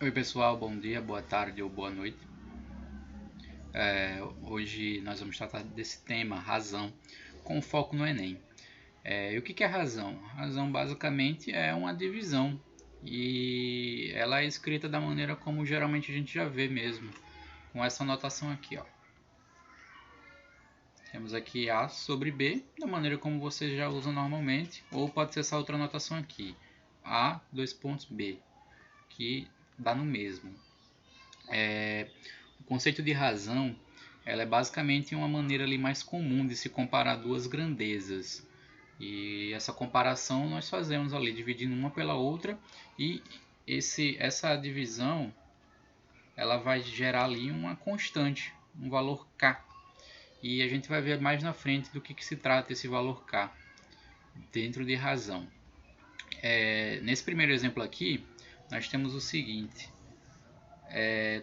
Oi pessoal, bom dia, boa tarde ou boa noite. Hoje nós vamos tratar desse tema, razão, com foco no Enem. E o que é razão? Razão basicamente é uma divisão e ela é escrita da maneira como geralmente a gente já vê mesmo, com essa anotação aqui, ó. Temos aqui A sobre B, da maneira como você já usa normalmente, ou pode ser essa outra anotação aqui, A, dois pontos B, que dá no mesmo. O conceito de razão, ela é basicamente uma maneira ali mais comum de se comparar duas grandezas. E essa comparação nós fazemos ali, dividindo uma pela outra, e essa divisão ela vai gerar ali uma constante, um valor K. E a gente vai ver mais na frente do que se trata esse valor K dentro de razão. Nesse primeiro exemplo aqui, nós temos o seguinte: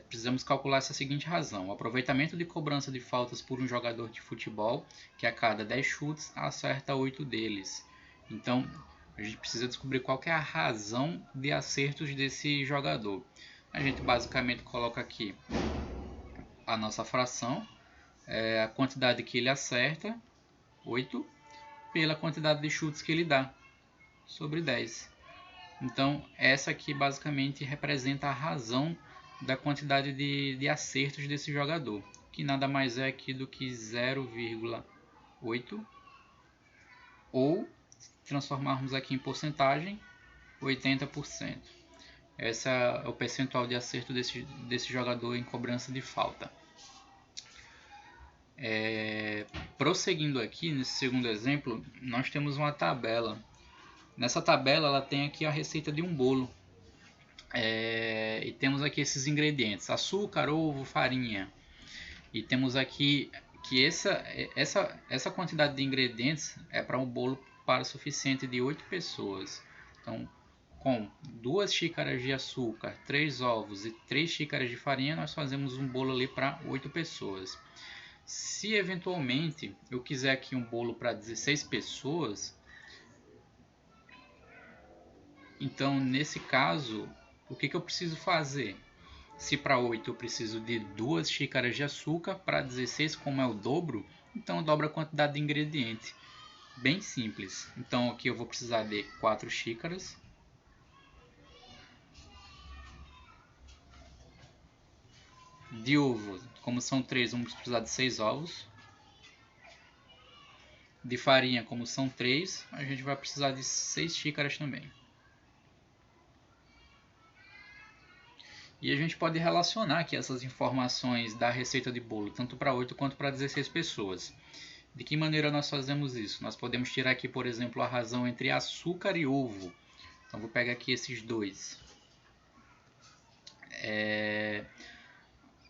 precisamos calcular essa seguinte razão: o aproveitamento de cobrança de faltas por um jogador de futebol que a cada 10 chutes acerta 8 deles. Então, a gente precisa descobrir qual é a razão de acertos desse jogador. A gente basicamente coloca aqui a nossa fração, a quantidade que ele acerta, 8, pela quantidade de chutes que ele dá, sobre 10. Então, essa aqui basicamente representa a razão da quantidade de acertos desse jogador, que nada mais é aqui do que 0,8, ou, transformarmos aqui em porcentagem, 80%. Esse é o percentual de acerto desse jogador em cobrança de falta. Prosseguindo aqui, nesse segundo exemplo, nós temos uma tabela. Nessa tabela ela tem aqui a receita de um bolo. E temos aqui esses ingredientes: açúcar, ovo, farinha. E temos aqui que essa quantidade de ingredientes é para um bolo para o suficiente de 8 pessoas. Então, com 2 xícaras de açúcar, 3 ovos e 3 xícaras de farinha, nós fazemos um bolo ali para 8 pessoas. Se eventualmente eu quiser aqui um bolo para 16 pessoas, então nesse caso, o que eu preciso fazer? Se para 8 eu preciso de 2 xícaras de açúcar, para 16, como é o dobro, então eu dobro a quantidade de ingrediente. Bem simples. Então aqui eu vou precisar de 4 xícaras. De ovo, como são 3, vamos precisar de 6 ovos. De farinha, como são 3, a gente vai precisar de 6 xícaras também. E a gente pode relacionar aqui essas informações da receita de bolo, tanto para 8 quanto para 16 pessoas. De que maneira nós fazemos isso? Nós podemos tirar aqui, por exemplo, a razão entre açúcar e ovo. Então, vou pegar aqui esses dois.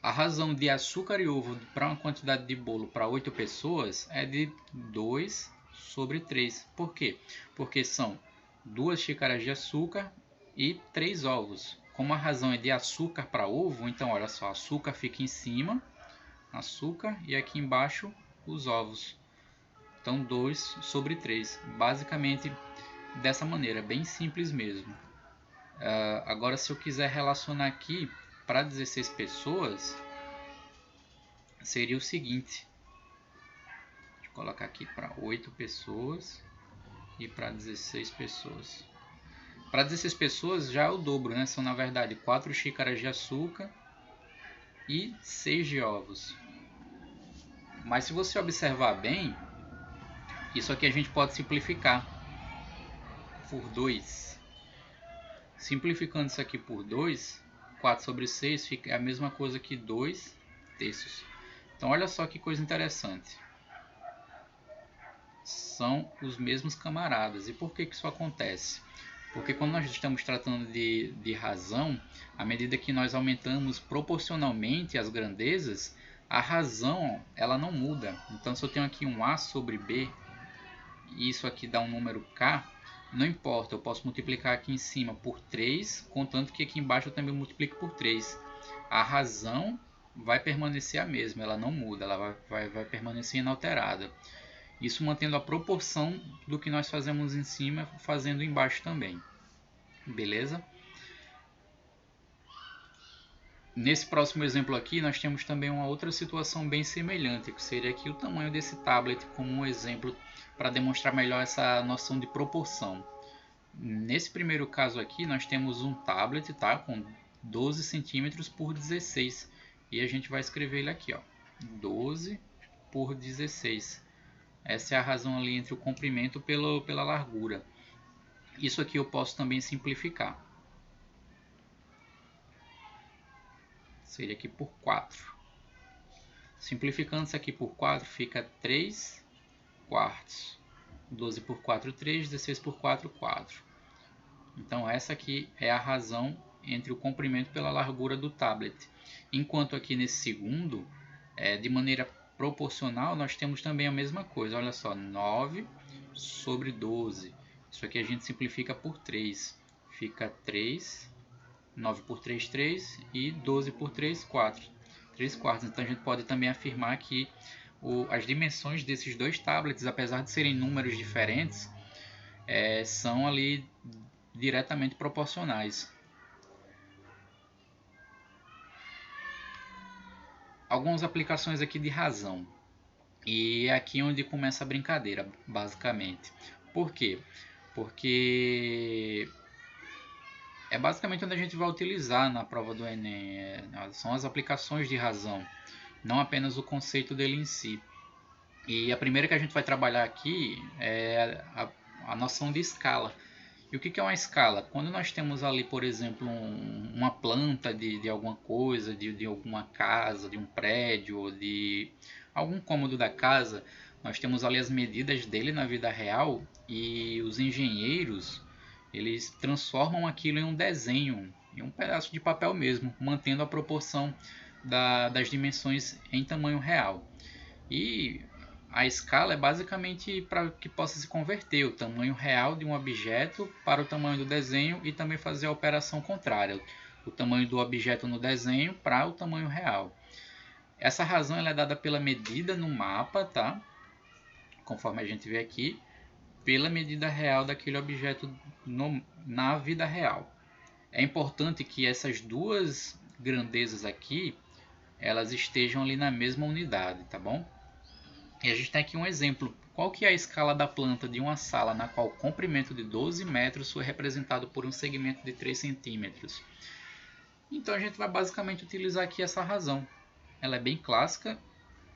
A razão de açúcar e ovo para uma quantidade de bolo para 8 pessoas é de 2 sobre 3. Por quê? Porque são 2 xícaras de açúcar e 3 ovos. Como a razão é de açúcar para ovo, então olha só, açúcar fica em cima, açúcar, e aqui embaixo os ovos. Então 2 sobre 3. Basicamente dessa maneira, bem simples mesmo. Agora, se eu quiser relacionar aqui para 16 pessoas, seria o seguinte: vou colocar aqui para 8 pessoas e para 16 pessoas. Para 16 pessoas já é o dobro, né? São na verdade 4 xícaras de açúcar e 6 de ovos. Mas se você observar bem, isso aqui a gente pode simplificar por 2. Simplificando isso aqui por 2, 4 sobre 6 fica a mesma coisa que 2 terços. Então olha só que coisa interessante. São os mesmos camaradas. E por que isso acontece? Porque quando nós estamos tratando de razão, à medida que nós aumentamos proporcionalmente as grandezas, a razão ela não muda. Então, se eu tenho aqui um A sobre B, e isso aqui dá um número K, não importa, eu posso multiplicar aqui em cima por 3, contanto que aqui embaixo eu também multiplique por 3. A razão vai permanecer a mesma, ela não muda, ela vai permanecer inalterada. Isso mantendo a proporção do que nós fazemos em cima, fazendo embaixo também. Beleza? Nesse próximo exemplo aqui, nós temos também uma outra situação bem semelhante, que seria aqui o tamanho desse tablet como um exemplo para demonstrar melhor essa noção de proporção. Nesse primeiro caso aqui, nós temos um tablet, tá, com 12 centímetros por 16, e a gente vai escrever ele aqui, ó, 12 por 16. Essa é a razão ali entre o comprimento pela largura. Isso aqui eu posso também simplificar. Seria aqui por 4. Simplificando isso aqui por 4, fica 3 quartos. 12 por 4, 3. 16 por 4, 4. Então essa aqui é a razão entre o comprimento pela largura do tablet. Enquanto aqui nesse segundo, de maneira proporcional, nós temos também a mesma coisa. Olha só, 9 sobre 12. Isso aqui a gente simplifica por 3. Fica 3, 9 por 3, 3 e 12 por 3, 4. 3 quartos. Então a gente pode também afirmar que as dimensões desses dois tablets, apesar de serem números diferentes, são ali diretamente proporcionais. Algumas aplicações aqui de razão. E é aqui onde começa a brincadeira, basicamente. Por quê? Porque é basicamente onde a gente vai utilizar na prova do Enem. São as aplicações de razão, não apenas o conceito dele em si. E a primeira que a gente vai trabalhar aqui é a noção de escala. E o que é uma escala? Quando nós temos ali, por exemplo, uma planta de alguma coisa, de alguma casa, de um prédio, ou de algum cômodo da casa, nós temos ali as medidas dele na vida real e os engenheiros, eles transformam aquilo em um desenho, em um pedaço de papel mesmo, mantendo a proporção das dimensões em tamanho real. E a escala é basicamente para que possa se converter o tamanho real de um objeto para o tamanho do desenho e também fazer a operação contrária, o tamanho do objeto no desenho para o tamanho real. Essa razão ela é dada pela medida no mapa, tá? Conforme a gente vê aqui, pela medida real daquele objeto na vida real. É importante que essas duas grandezas aqui, elas estejam ali na mesma unidade, tá bom? E a gente tem aqui um exemplo. Qual que é a escala da planta de uma sala na qual o comprimento de 12 metros foi representado por um segmento de 3 centímetros? Então a gente vai basicamente utilizar aqui essa razão. Ela é bem clássica,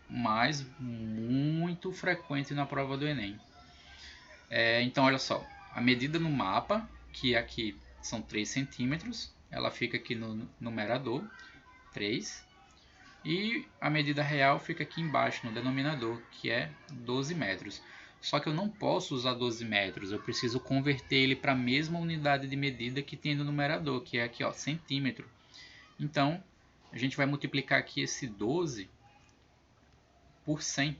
mas muito frequente na prova do Enem. Então olha só, a medida no mapa, que aqui são 3 centímetros, ela fica aqui no numerador, 3. E a medida real fica aqui embaixo no denominador, que é 12 metros. Só que eu não posso usar 12 metros, eu preciso converter ele para a mesma unidade de medida que tem no numerador, que é aqui, ó, centímetro. Então, a gente vai multiplicar aqui esse 12 por 100.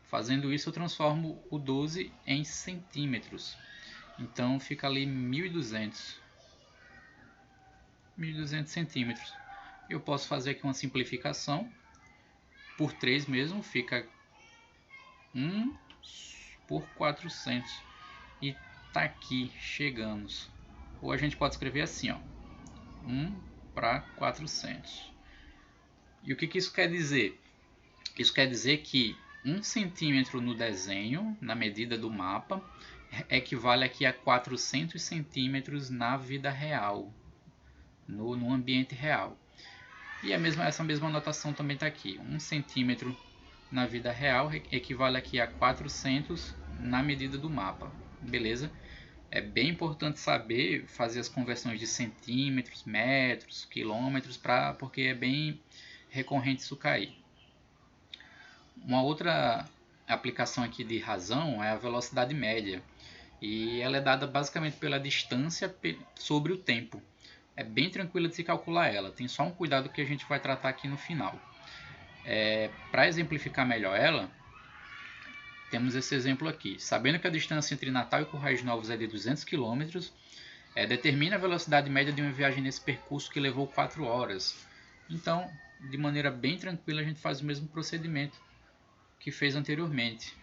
Fazendo isso, eu transformo o 12 em centímetros. Então, fica ali 1.200 centímetros. Eu posso fazer aqui uma simplificação. Por 3 mesmo, fica 1 por 400. E tá aqui, chegamos. Ou a gente pode escrever assim, ó, 1 para 400. E o que isso quer dizer? Isso quer dizer que 1 centímetro no desenho, na medida do mapa, equivale aqui a 400 centímetros na vida real, no ambiente real. E essa mesma anotação também está aqui. 1 centímetro na vida real equivale aqui a 400 na medida do mapa. Beleza? É bem importante saber fazer as conversões de centímetros, metros, quilômetros, porque é bem recorrente isso cair. Uma outra aplicação aqui de razão é a velocidade média. E ela é dada basicamente pela distância sobre o tempo. É bem tranquilo de se calcular ela, tem só um cuidado que a gente vai tratar aqui no final. Para exemplificar melhor ela, temos esse exemplo aqui. Sabendo que a distância entre Natal e Currais Novos é de 200 km, determina a velocidade média de uma viagem nesse percurso que levou 4 horas. Então, de maneira bem tranquila, a gente faz o mesmo procedimento que fez anteriormente.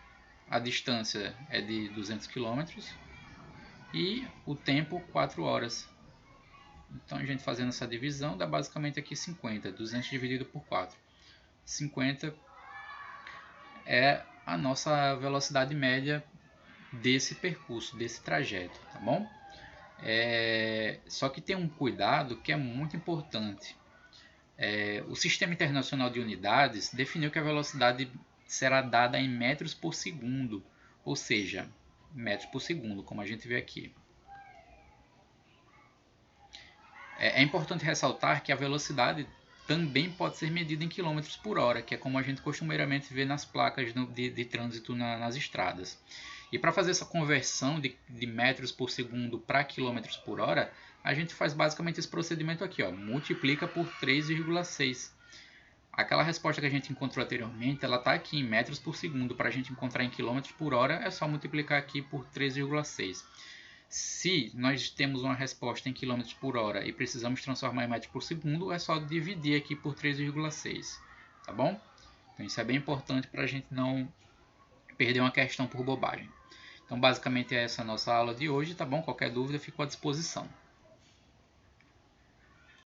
A distância é de 200 km e o tempo 4 horas. Então a gente fazendo essa divisão dá basicamente aqui 50, 200 dividido por 4. 50 é a nossa velocidade média desse percurso, desse trajeto, tá bom? Só que tem um cuidado que é muito importante. O Sistema Internacional de Unidades definiu que a velocidade será dada em metros por segundo, ou seja, metros por segundo, como a gente vê aqui. É importante ressaltar que a velocidade também pode ser medida em km por hora, que é como a gente costumeiramente vê nas placas de trânsito nas estradas. E para fazer essa conversão de metros por segundo para km por hora, a gente faz basicamente esse procedimento aqui, ó, multiplica por 3,6. Aquela resposta que a gente encontrou anteriormente, ela está aqui em metros por segundo. Para a gente encontrar em km por hora, é só multiplicar aqui por 3,6. Se nós temos uma resposta em km por hora e precisamos transformar em metros por segundo, é só dividir aqui por 3,6, tá bom? Então isso é bem importante para a gente não perder uma questão por bobagem. Então basicamente é essa a nossa aula de hoje, tá bom? Qualquer dúvida, fico à disposição.